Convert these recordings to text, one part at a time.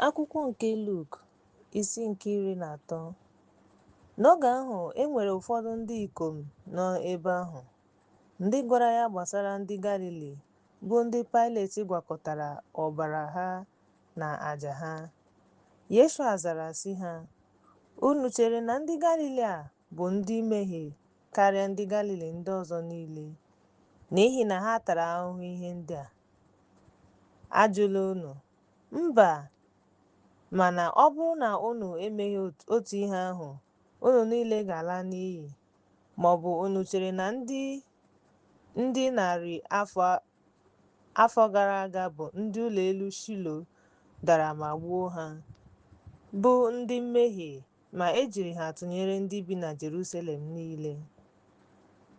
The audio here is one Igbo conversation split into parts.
Akwụkwọ nke Luk isi nke 13. N'oge ahụ e nwere ụfọdụ ndị ikom nọ ebe ahụ, ndị gwara ya gbasara ndị Galili bụ ndị Pailet gwakọtara ọbara ha na àjà ha. Yeshua zara sị ha, unu chere na ndị Galili a bụ ndị mmehie karịa ndị Galili ndị ọzọ niile, n'ihi na ha tara ahụhụ ihe ndị a? Ajụla unu. Mba, mana ọ bụrụ na unu emeghị otu ihe ahụ, unu niile ga-ala n'iyi. Ma ọ bụ unu chere na ndị narị afọ gara aga bụ ndị ụlọ elu Shilo dara ma gbuo ha, bụ ndị mmehie, ma ejiri ha tụnyere ndị bi na Jerusalem niile?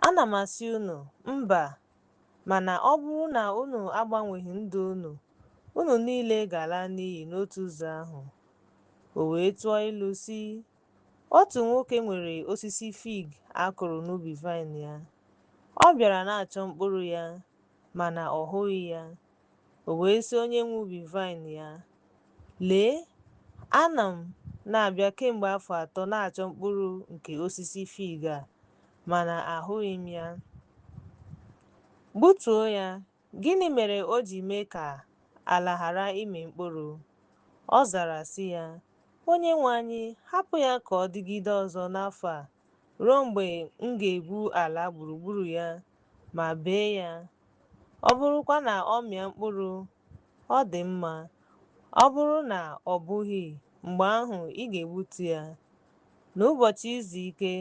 Ana m asị unu, mba, mana ọ bụrụ na unu agbanweghị ndụ unu, unu niile ga-ala n'iyi n'otu ụzọ ahụ. O wee tụọ ilu sị, otu nwoke nwere osisi fig a kụrụ n'ubi vaịn ya. Ọ bịara na-achọ mkpụrụ ya, mana ọ hụghị ya. O wee sị onye nwe ubi vaịn ya, lee, ana m na-abịa kemgbe afọ 3 na-achọ mkpụrụ nke osisi fig a, mana ahụghị m ya. Gbutuo ya. Gịnị mere o ji mee ka ala ghara ịmị mkpụrụ? Ọ zara sị ya, Onyenwe anyị, hapụ ya ka ọ dịgide ọzọ n'afọ a, ruo mgbe m ga-egwu ala gburugburu ya ma bee ya. Ọ bụrụkwa na ọ mịa mkpụrụ, ọ dị mma. Ọ bụrụ na ọ bụghị, mgbe ahụ ị ga-egbutu ya. N'ụbọchị izu ike,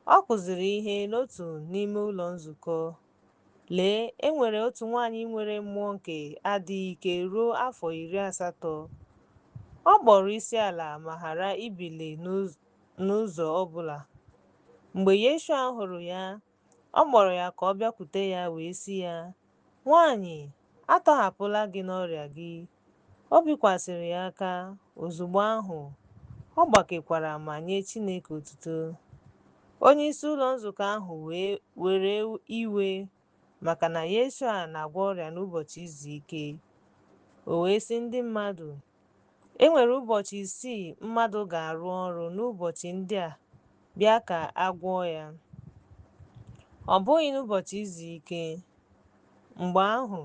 ọ kụziri ihe n'otu n'ime ụlọ nzukọ. Lee, e nwere otu nwaanyị nwere mmụọ nke adịghị ike ruo afọ 80. Ọ kpọrọ isi ala ma ghara ibili n'ụzọ ọbụla. Mgbe Yeshua hụrụ ya, ọ kpọrọ ya ka ọ bịakwute ya wee sị ya, Nwaanyị, atọhapụla gị n'ọrịa gị. O bikwasịrị ya aka. Ozugbo ahụ, ọ gbakekwara ma nye Chineke otuto. Onyeisi ụlọ nzukọ ahụ wee were iwe maka na Yeshua na-agwọ ọrịa n'ụbọchị izu ike. O wee sị ndị mmadụ, e nwere ụbọchị 6 mmadụ ga-arụ ọrụ, n'ụbọchị ndị a bịa ka a gwọọ ya, ọ bụghị n'ụbọchị izu ike. Mgbe ahụ,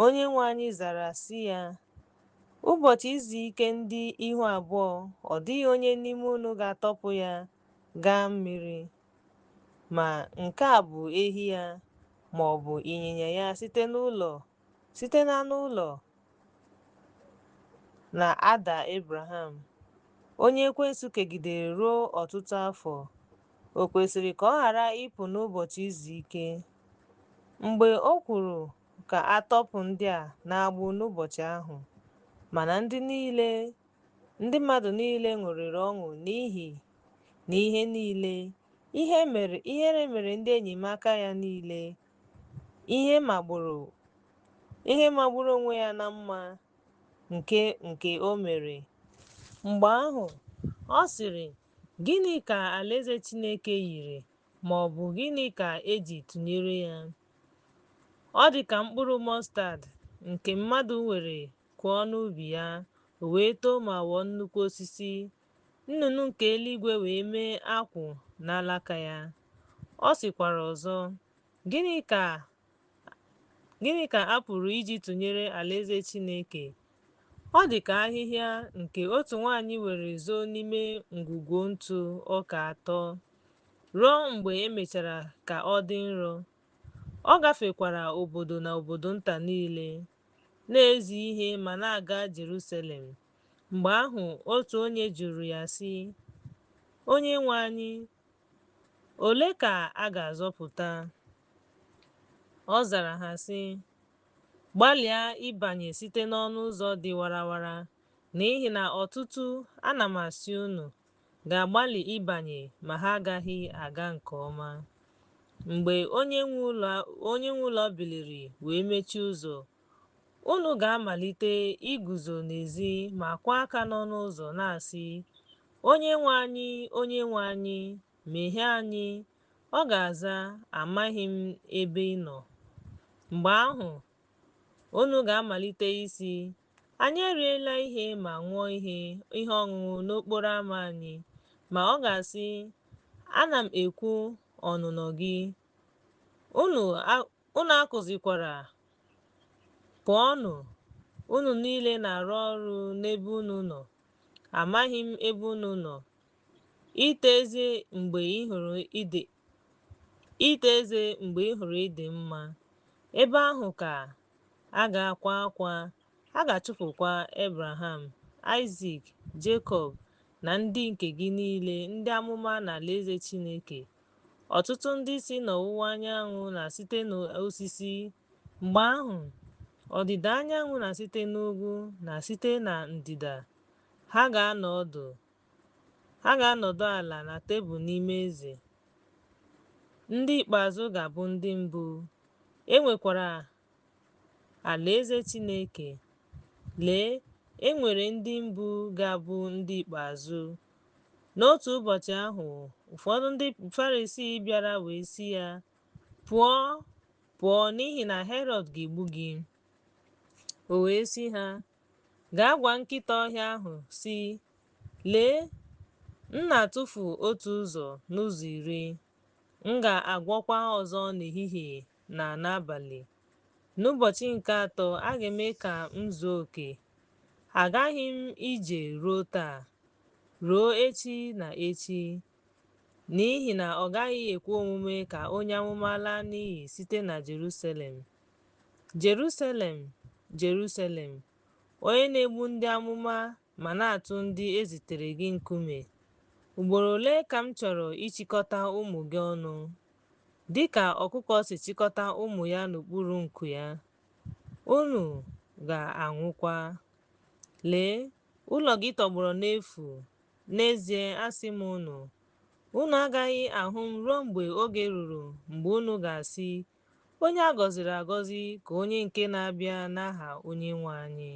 Onyenwe anyị zara sị ya, ụbọchị izu ike ndị ihu abụọ, ọ dịghị onye n'ime unu ga-atọpụ ya gaa mmiri, ma nke a bụ ehi ya ma ọ bụ ịnyịnya ya site n'anụ ụlọ na ada Abraham, onye ekwensu kegidere ruo ọtụtụ afọ. O kwesịrị ka ọ ghara ịpụ n'ụbọchị izu ike? Mgbe o kwuru ka a tọpụ ndị a na-agbụ n'ụbọchị ahụ, mana ndị mmadụ niile ṅụrịrị ọṅụ n'ihi na ihere mere ndị enyemaka ya niile, ihe magburu onwe ya na mma nke o mere. Mgbe ahụ, ọ sịrị, gịnị ka alaeze Chineke yiri, ma ọ bụ gịnị ka eji tụnyere ya? Ọ dị ka mkpụrụ mọstad nke mmadụ were kụọ n'ubi ya, o wee too ma ghọọ nnukwu osisi. Nnụnụ nke eluigwe wee mee akwụ n'alaka ya. Ọ sịkwara ọzọ, gịnị ka a pụrụ iji tụnyere alaeze Chineke? Ọ dị ka ahịhịa nke otu nwaanyị were zoo n'ime ngwugwu ntụ ọka 3, ruo mgbe emechara ka ọ dị nro. Ọ gafekwara obodo na obodo nta niile, na-ezi ihe ma na-aga Jerusalem. Mgbe ahụ, otu onye jụrụ ya sị, Onyenwe anyị, ole ka a ga-azọpụta? Ọ zara ha sị, gbalịa ịbanye site n'ọnụ ụzọ dị warawara, n'ihi na ọtụtụ, ana m asị unu, ga-agbalị ịbanye ma ha agaghị aga nke ọma. Mgbe onye nwe ụlọ biliri wee mechie ụzọ, unu ga-amalite iguzo n'ezi ma kwaa aka n'ọnụ ụzọ na-asị, Onyenwe anyị, Onyenwe anyị, meghee anyị. Ọ ga-aza, amaghị m ebe ị nọ. Mgbe ahụ, unu ga-amalite isi, Anyị eriela ihe ma ṅụọ ihe ọṅụṅụ n'okporo ámá anyị, ma ọ ga-asị, ana m ekwu ọnụnọ gị, unu akụzikwara, pụọnụ, unu niile na-arụ ọrụ n'ebe unu nọ, amaghị m ebe unu nọ. Ite eze mgbe ị hụrụ ịdị mma, ebe ahụ ka a ga-akwa akwa, a ga-achụpụkwa Ebraham, Aịzik, Jekọb na ndị nke gị niile ndị amụma n'alaeze Chineke. Ọtụtụ ndị si n'ọwụwa anyanwụ na site n'osisi, mgbe ahụ ọdịda anyanwụ na site n'ugwu na site na ndịda, ha ga-anọdụ ala na tebụl n'ime eze. Ndị ikpeazụ ga-abụ ndị mbụ. E nwekwara alaeze Chineke. Lee, e nwere ndị mbụ ga-abụ ndị ikpeazụ. N'otu ụbọchị ahụ, ụfọdụ ndị Farisii bịara wee sị ya, pụọ, pụọ, n'ihi na Herọd ga-egbu gị. O wee sị ha, gaa gwa nkịta ọhịa ahụ sị, lee, m na-atụfu otu ụzọ n'ụzọ iri, m ga-agwọkwa ọzọ n'ehihie na n'abalị. N'ụbọchị nke atọ, a ga-eme ka m zuo oke. Agaghị m ije ruo taa, ruo echi na echi, n'ihi na ọ gaghị ekwe omume ka onye amụma laa n'iyi site na Jerusalem. Jerusalem, Jerusalem, onye na-egbu ndị amụma ma na-atụ ndị ezitere gị nkume. Ugboro ole ka m chọrọ ịchịkọta ụmụ gị ọnụ, dịka ọkụkọ si chịkọta ụmụ ya n'okpuru nku ya, unu ga-anwụkwa. Lee, ụlọ gị tọgbọrọ n'efu. N'ezie, asị m unu agaghị ahụ m ruo mgbe oge ruru mgbe unu ga-asị, onye a gọziri agọzi ka onye nke na-abịa n'aha Onyenwe anyị.